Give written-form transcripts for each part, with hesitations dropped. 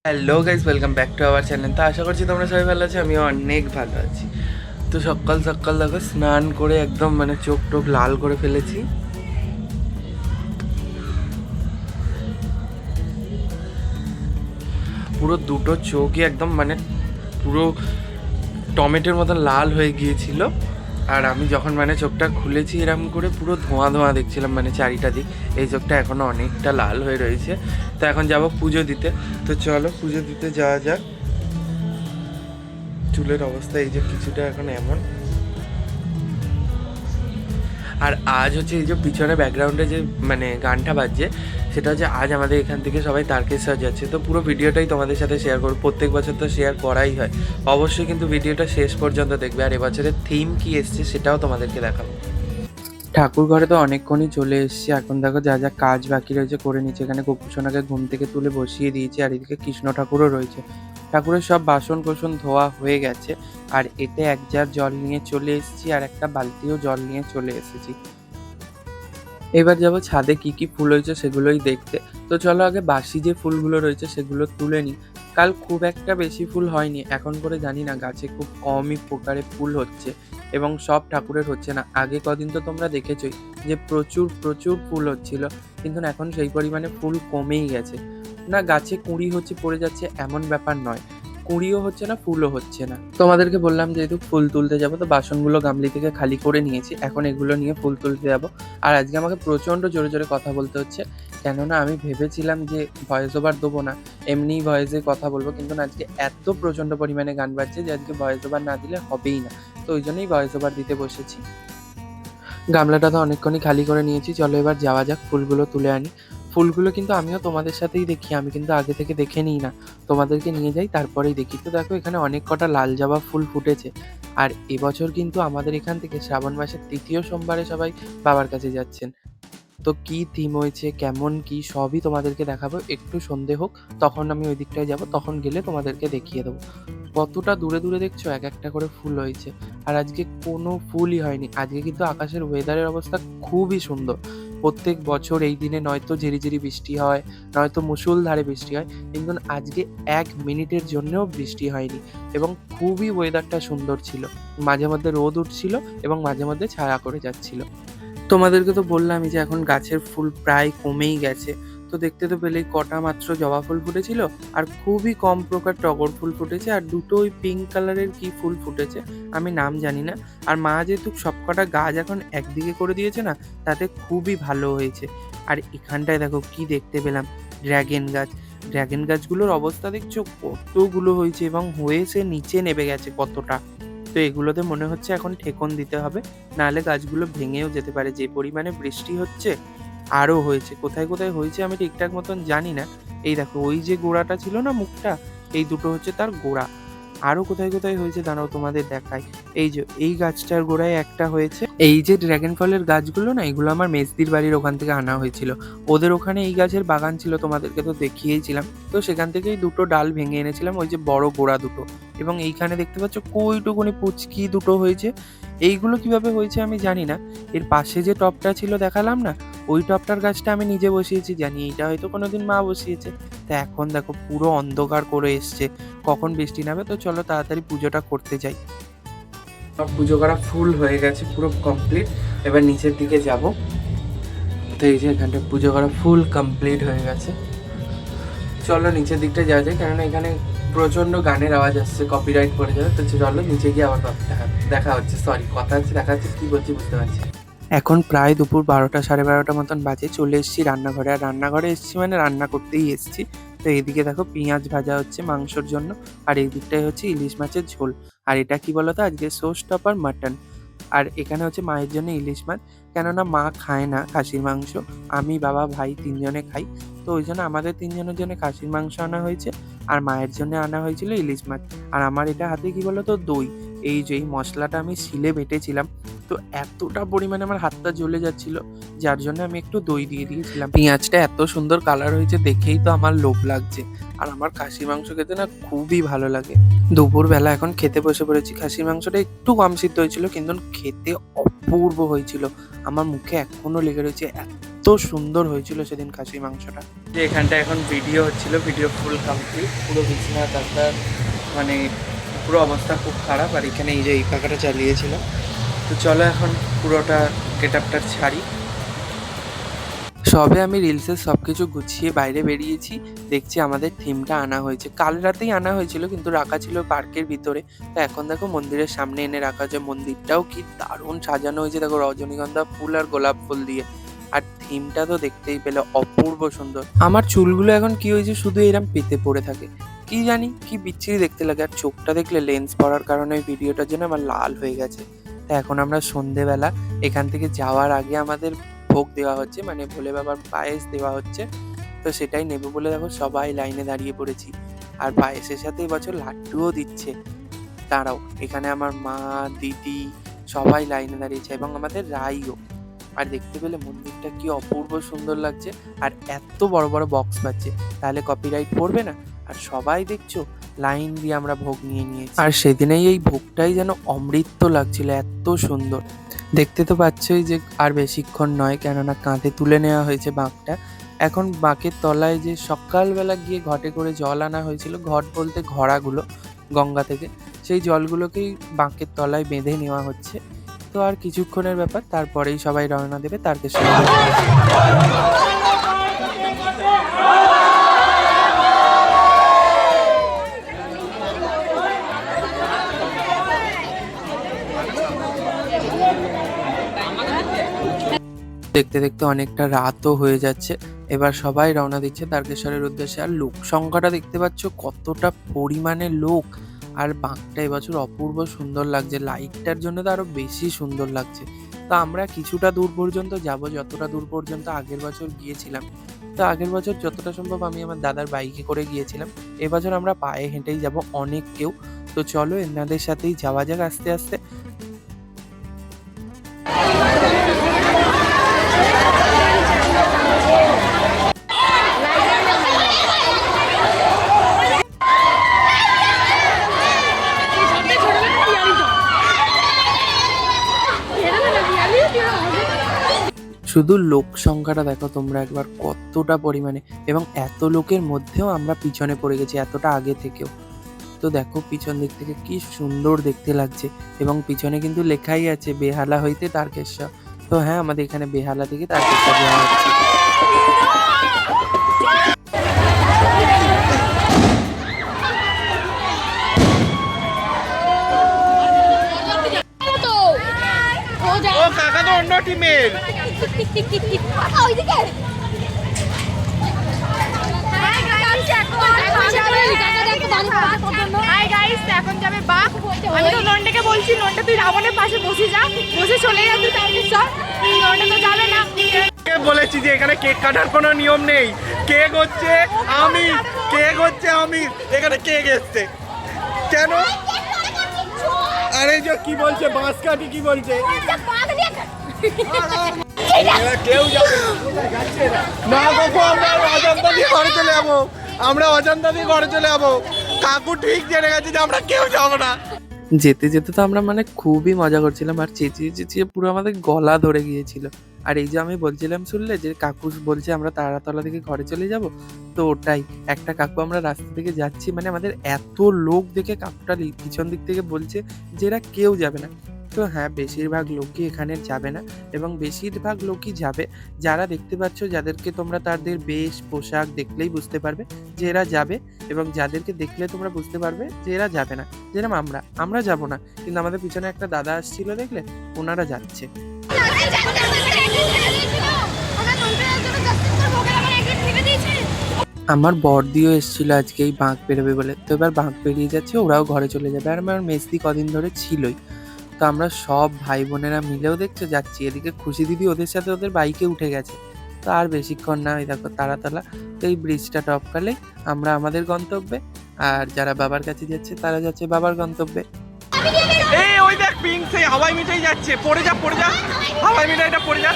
Hello guys, welcome back to our channel. তো আশা করছি তোমরা সবাই ভালো আছো, আমিও অনেক ভালো আছি। তো সকাল সকাল দেখো স্নান করে একদম চোখ টোক লাল করে ফেলেছি। পুরো দুটো চোখই একদম পুরো টমেটোর মতন লাল হয়ে গিয়েছিল। আর আমি যখন চোখটা খুলেছি এরকম করে পুরো ধোঁয়া ধোঁয়া দেখছিলাম, চারিটা দিক। এই চোখটা এখনও অনেকটা লাল হয়ে রয়েছে। তো এখন যাব পুজো দিতে। তো চলো পুজো দিতে যাওয়া যাক। চুলের অবস্থা এই যে কিছুটা এখন এমন। আর আজ হচ্ছে এই যে পিছনে ব্যাকগ্রাউন্ডে যে গানটা বাজছে, সেটা হচ্ছে আজ আমাদের এখান থেকে সবাই তারকেশ্বর যাচ্ছে। তো পুরো ভিডিওটাই তোমাদের সাথে শেয়ার করবো, প্রত্যেক বছর তো শেয়ার করাই হয়। অবশ্যই কিন্তু ভিডিওটা শেষ পর্যন্ত দেখবে। আর এবছরের থিম কী এসছে সেটাও তোমাদেরকে দেখাবো। ঠাকুর ঘরে তো অনেকক্ষণই চলে এসেছি। এখন দেখো যা যা কাজ বাকি রয়েছে করে নিচ্ছে। এখানে গোপুসোনাকে ঘুম থেকে তুলে বসিয়ে দিয়েছি, আর এদিকে কৃষ্ণ ঠাকুরও রয়েছে। ঠাকুরের সব বাসন কোসন ধোয়া হয়ে গেছে। আর এতে এক জার জল নিয়ে চলে এসেছি, আর একটা বালতিও জল নিয়ে চলে এসেছি। এবার যাবো ছাদে কি কি ফুল হয়েছে সেগুলোই দেখতে। তো চলো আগে বাসি যে ফুলগুলো রয়েছে সেগুলো তুলে নিই। কাল খুব একটা বেশি ফুল হয়নি, এখন করে জানি না গাছে খুব কমই প্রকারে ফুল হচ্ছে, এবং সব ঠাকুরের হচ্ছে না। আগে কদিন তো তোমরা দেখেছোই যে প্রচুর প্রচুর ফুল হচ্ছিল, কিন্তু এখন সেই পরিমাণে ফুল কমেই গেছে। না গাছে কুঁড়ি হচ্ছে পড়ে যাচ্ছে এমন ব্যাপার নয়, কুঁড়িও হচ্ছে না ফুলও হচ্ছে না। তোমাদেরকে বললাম যেহেতু ফুল তুলতে যাবো, তো বাসনগুলো গামলি থেকে খালি করে নিয়েছি, এখন এগুলো নিয়ে ফুল তুলতে যাবো। আর আজকে আমাকে প্রচণ্ড জোরে জোরে কথা বলতে হচ্ছে, কেননা আমি ভেবেছিলাম যে ভয়েস ওভার দেবো না, এমনিই ভয়েসে কথা বলবো, কিন্তু না আজকে এত প্রচণ্ড পরিমাণে গান বাজছে যে আজকে ভয়েস ওভার না দিলে হবেই না। তো ওই জন্যই ভয়েস ওভার দিতে বসেছি। গামলাটা তো অনেকক্ষণই খালি করে নিয়েছি, চলো এবার যাওয়া যাক ফুলগুলো তুলে আনি। ফুলগুলো কিন্তু আমিও তোমাদের সাথেই দেখি, আমি কিন্তু আগে থেকে দেখে নিই না, তোমাদেরকে নিয়ে যাই তারপরেই দেখি। তো দেখো এখানে অনেক কটা লাল জবা ফুল ফুটেছে। আর এবছর কিন্তু আমাদের এখান থেকে শ্রাবণ মাসের ৩য় সোমবারে সবাই বাবার কাছে যাচ্ছেন। তো কি থিম হয়েছে, কেমন কি, সবই তোমাদেরকে দেখাবো। একটু সন্ধে হোক, তখন আমি ওই দিকটায় যাবো, তখন গেলে তোমাদেরকে দেখিয়ে দেবো। কতটা দূরে দূরে দেখছো এক একটা করে ফুল হয়েছে। আর আজকে কোনো ফুলই হয়নি। আজকে কিন্তু আকাশের ওয়েদারের অবস্থা খুবই সুন্দর। প্রত্যেক বছর এই দিনে নয়তো ঝিরিঝিরি বৃষ্টি হয়, নয়তো মুষলধারে বৃষ্টি হয়, কিন্তু আজকে ১ মিনিটের জন্যও বৃষ্টি হয়নি, এবং খুবই ওয়েদারটা সুন্দর ছিল। মাঝে মধ্যে রোদ উঠছিল এবং মাঝে মধ্যে ছায়া করে যাচ্ছিল। তোমাদেরকে তো বললামই যে এখন গাছের ফুল প্রায় কমেই গেছে। তো দেখতে তো পেলেই কটা মাত্র জবা ফুল ফুটেছিল, আর খুবই কম প্রকার টগর ফুল ফুটেছে, আর দুটো ওই পিঙ্ক কালারের কি ফুল ফুটেছে আমি নাম জানি না। আর মা যেহেতু সবকটা গাছ এখন একদিকে করে দিয়েছে না, তাতে খুবই ভালো হয়েছে। আর এখানটায় দেখো কি দেখতে পেলাম, ড্র্যাগন গাছ। ড্র্যাগন গাছগুলোর অবস্থা দেখছো কতগুলো হয়েছে, এবং হয়েছে নিচে নেমে গেছে কতটা। তো এগুলোতে মনে হচ্ছে এখন ঠেকন দিতে হবে, নাহলে গাছগুলো ভেঙেও যেতে পারে। যে পরিমাণে বৃষ্টি হচ্ছে আরও হয়েছে, কোথায় কোথায় হয়েছে আমি ঠিকঠাক মতন জানি না। এই দেখো ওই যে গোড়াটা ছিল না মুখটা, এই দুটো হচ্ছে তার গোড়া। আরও কোথায় কোথায় হয়েছে দাঁড়াও তোমাদের দেখাই। এই যে এই গাছটার গোড়ায় একটা হয়েছে। এই যে ড্রাগন ফলের গাছগুলো না, এগুলো আমার মেজদির বাড়ির ওখান থেকে আনা হয়েছিল। ওদের ওখানে এই গাছের বাগান ছিল, তোমাদেরকে তো দেখিয়েছিলাম। তো সেখান থেকেই দুটো ডাল ভেঙে এনেছিলাম, ওই যে বড় গোড়া দুটো। এবং এইখানে দেখতে পাচ্ছ কইটুকুনি পুচকি দুটো হয়েছে। এইগুলো কিভাবে হয়েছে আমি জানি না। এর পাশে যে টবটা ছিল দেখালাম না, ওই টবটার গাছটা আমি নিজে বসিয়েছি, জানি এইটা হয়তো কোনোদিন মা বসিয়েছে। তা এখন দেখো পুরো অন্ধকার করে এসছে, কখন বৃষ্টি নামে। তো চলো তাড়াতাড়ি পুজোটা করতে যাই। সব পুজো করা ফুল হয়ে গেছে, পুরো কমপ্লিট। এবার নিচের দিকে যাব। তো এই যে এখানটা পুজো করা ফুল কমপ্লিট হয়ে গেছে। চলো নিচের দিকটা যাওয়া যায়, কেননা এখানে প্রচণ্ড গানের আওয়াজ আসছে, কপিরাইট পড়ে যাবে। তো চলো নিচে গিয়ে আবার দেখা হচ্ছে। সরি, কথা হচ্ছে, দেখা হচ্ছে, কী বলছি বুঝতে পারছি। এখন প্রায় দুপুর ১২টা ১২:৩০ মতন বাজে। চলে এসেছি রান্নাঘরে, আর রান্নাঘরে এসেছি রান্না করতেই এসেছি। তো এদিকে দেখো পেঁয়াজ ভাজা হচ্ছে মাংসর জন্য, আর এই দিকটায় হচ্ছে ইলিশ মাছের ঝোল। আর এটা কি বলতো, আজকে শো স্টপার মাটন। আর এখানে হচ্ছে মায়ের জন্য ইলিশ মাছ, কেননা মা খায় না খাসির মাংস, আমি বাবা ভাই ৩ জনে খাই। তো ওই জন্য আমাদের ৩ জনের জন্য খাসির মাংস আনা হয়েছে, আর মায়ের জন্য আনা হয়েছিল ইলিশ মাছ। আর আমার এটা হাতে কি বলতো, দই। এই যে এই মশলাটা আমি শিলে বেটেছিলাম, তো এতটা পরিমাণে আমার হাতটা জ্বলে যাচ্ছিল, যার জন্য আমি একটু দই দিয়ে দিয়েছিলাম। পেঁয়াজটা এত সুন্দর কালার হয়েছে দেখেই তো আমার লোভ লাগছে। আর আমার খাসির মাংস খেতে না খুবই ভালো লাগে। দুপুরবেলা এখন খেতে বসে পড়েছি। খাসির মাংসটা একটু কম সিদ্ধ হয়েছিল, কিন্তু খেতে অপূর্ব হয়েছিল। আমার মুখে এখনো লেগে রয়েছে, এত এত সুন্দর হয়েছিল সেদিন খাসি মাংসটা। যে এখানটা এখন ভিডিও হচ্ছিল, ভিডিও ফুল কমপ্লিট, পুরো বিছানা টাকার মানে পুরো অবস্থা খুব খারাপ। আর এখানে এই যে এই পাখাটা চালিয়েছিল। তো চলো এখন পুরোটা গেট আপটা ছাড়ি। সবে আমি রিলসের সব কিছু গুছিয়ে বাইরে বেরিয়েছি, দেখছি আমাদের থিমটা আনা হয়েছে। কাল রাতেই আনা হয়েছিল কিন্তু রাখা ছিল পার্কের ভিতরে। তো এখন দেখো মন্দিরের সামনে এনে রাখা হয়েছে। মন্দিরটাও কি দারুণ সাজানো হয়েছে দেখো, রজনীগন্ধা ফুল আর গোলাপ ফুল দিয়ে। আর থিমটা তো দেখতেই পেলে অপূর্ব সুন্দর। আমার চুলগুলো এখন কি হয়েছে, শুধু এরম পেতে পড়ে থাকে, কি জানি কি বিচ্ছিরি দেখতে লাগে। আর চোখটা দেখলে লেন্স পড়ার কারণে ওই ভিডিওটার জন্য আমার লাল হয়ে গেছে। তা এখন আমরা সন্ধেবেলা এখান থেকে যাওয়ার আগে আমাদের ভোগ দেওয়া হচ্ছে, মানে ভোলে বাবার পায়েস দেওয়া হচ্ছে। তো সেটাই নেবো বলে দেখো সবাই লাইনে দাঁড়িয়ে পড়েছি। আর পায়েসের সাথে এবছর লাড্ডুও দিচ্ছে। তারাও এখানে আমার মা, দিদি সবাই লাইনে দাঁড়িয়েছে এবং আমাদের রাইও। আর দেখতে পেলে মন্দিরটা কি অপূর্ব সুন্দর লাগছে। আর এত বড় বড় বক্স পাচ্ছে, তাহলে কপিরাইট পড়বে না? আর সবাই দেখছো লাইন দিয়ে আমরা ভোগ নিয়ে নিয়েছি। আর সেদিনেই এই ভোগটাই যেন অমৃত লাগছিল, এত সুন্দর। দেখতে তো পাচ্ছই যে আর বেশিক্ষণ নয়, কেননা কাঁধে তুলে নেওয়া হয়েছে বাঁকটা। এখন বাঁকের তলায় যে সকালবেলা গিয়ে ঘটে করে জল আনা হয়েছিল, ঘট বলতে ঘড়াগুলো গঙ্গা থেকে, সেই জলগুলোকেই বাঁকের তলায় বেঁধে নেওয়া হচ্ছে। তো আর কিছুক্ষণের ব্যাপার, তারপরেই সবাই রওনা দেবে তারকেশ্বর। দেখতে দেখতে অনেকটা রাতও হয়ে যাচ্ছে, এবার সবাই রওনা দিচ্ছে তারকেশ্বরের উদ্দেশ্যে। আর লোক সংখ্যাটা দেখতে পাচ্ছ কতটা পরিমাণে লোক। আর বাঁকটা এবছর অপূর্ব সুন্দর লাগছে, লাইটটার জন্য তো আরো বেশি সুন্দর লাগছে। তো আমরা কিছুটা দূর পর্যন্ত যাব, যতটা দূর পর্যন্ত আগের বছর গিয়েছিলাম। তো আগের বছর যতটা সম্ভব আমি আমার দাদার বাইকে করে গিয়েছিলাম, এবছর আমরা পায়ে হেঁটেই যাব অনেক কেউ। তো চলো এনাদের সাথেই যাওয়া যাক আস্তে আস্তে। শুধু লোক সংখ্যাটা দেখো তোমরা একবার কতটা পরিমাণে, এবং এত লোকের মধ্যেও আমরা পিছনে পড়ে গেছি এতটা আগে থেকেও। তো দেখো পিছন দিক থেকে কি সুন্দর দেখতে লাগছে, এবং পিছনে কিন্তু লেখাই আছে বেহালা হইতে তারকেশ্বর। তো হ্যাঁ, আমাদের এখানে বেহালা থেকে তারকেশ্বর যাওয়া হচ্ছে। ও কাকা তো অন্য টিমের। এখন যাবে বাঘ। আমি তো নন্ডাকে বলছি, নন্ডা তুই রাবণের পাশে বসে যা, বসে চলে যাবি তারকেশ্বর। নন্ডা তো যাবে না। বলেছি যে এখানে কেক কাটার কোনো নিয়ম নেই। কেক হচ্ছে আমি, কেক হচ্ছে আমি, এখানে কেক এসছে কেন? আরে যে কি বলছে বাঁশ কাটি, কি বলছে কেউ যাবে না। আমরা অজান্তা দিয়ে ঘরে চলে যাবো, আমরা অজান্তা দিয়ে ঘরে চলে যাবো। কাকু ঠিক জেনে গেছে যে আমরা কেউ যাবো না। যেতে যেতে তো আমরা মানে খুবই মজা করছিলাম, আর চেঁচিয়ে চেঁচিয়ে পুরো আমাদের গলা ধরে গিয়েছিল। আর এই যে আমি বলছিলাম শুনলে যে কাকু বলছে আমরা তারাতলা থেকে ঘরে চলে যাব, তো ওটাই একটা কাকু, আমরা রাস্তা থেকে যাচ্ছি, মানে আমাদের এত লোক দেখে কাকুটা পিছন দিক থেকে বলছে যে এরা কেউ যাবে না। তো হ্যাঁ, বেশিরভাগ লোকই এখানে যাবে না, এবং বেশিরভাগ লোকই যাবে যারা দেখতে পাচ্ছ, যাদেরকে তোমরা তাদের বেশ পোশাক দেখলেই বুঝতে পারবে যে এরা যাবে, এবং যাদেরকে দেখলে তোমরা বুঝতে পারবে যে এরা যাবে না। যেরকম আমরা যাব না, কিন্তু আমাদের পিছনে একটা দাদা আসছিল দেখলে, ওনারা যাচ্ছে। আমার বড়দিও এসেছিল আজকে এই বাঁক বেরোবে বলে, তো এবার বাঁক বেরিয়ে যাচ্ছে, ওরাও ঘরে চলে যাবে। আর আমার মেসদি কদিন ধরে ছিলই। তো আমরা সব ভাই বোনেরা মিলেও দেখছো যাচ্ছি। এদিকে খুশি দিদি ওদের সাথে ওদের বাইকে উঠে গেছে। তো আর বেশিক্ষণ না, ওই দেখো তারাতলা। তো এই ব্রিজটা টপকালেই আমরা আমাদের গন্তব্যে, আর যারা বাবার কাছে যাচ্ছে তারা যাচ্ছে বাবার গন্তব্যে। এই ওই দেখ পিঙ্ক সেই হাওয়াই মিঠাই যাচ্ছে, পড়ে যা পড়ে যা, হাওয়াই মিঠাইটা পড়ে যা।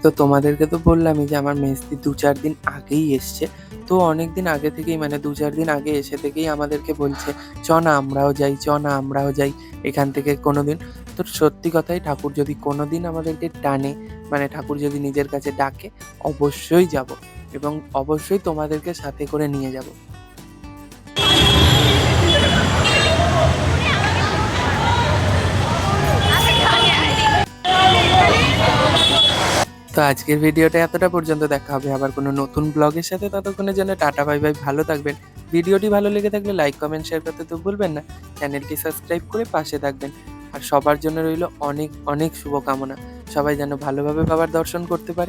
তো তোমাদেরকে তো বললামই যে আমার মেজদি 2-4 দিন আগেই এসছে। তো অনেক দিন আগে থেকেই মানে 2-4 দিন আগে এসে থেকেই আমাদেরকে বলছে, "চ না আমরাও যাই, চ না আমরাও যাই এখান থেকে কোনোদিন।" তো সত্যি কথাই ঠাকুর যদি কোনোদিন আমাদেরকে টানে, মানে ঠাকুর যদি নিজের কাছে ডাকে, অবশ্যই যাবো এবং অবশ্যই তোমাদেরকে সাথে করে নিয়ে যাবো। তো আজকের ভিডিওটা এতটা পর্যন্ত, দেখা হবে আবার কোনো নতুন ব্লগের সাথে। ততক্ষণের জন্য টাটা বাই বাই, ভালো থাকবেন। ভিডিওটি ভালো লেগে থাকলে লাইক, কমেন্ট, শেয়ার করতে তো ভুলবেন না। চ্যানেলটি সাবস্ক্রাইব করে পাশে থাকবেন। আর সবার জন্য রইল অনেক অনেক শুভকামনা। সবাই যেন ভালোভাবে বাবার দর্শন করতে পারে।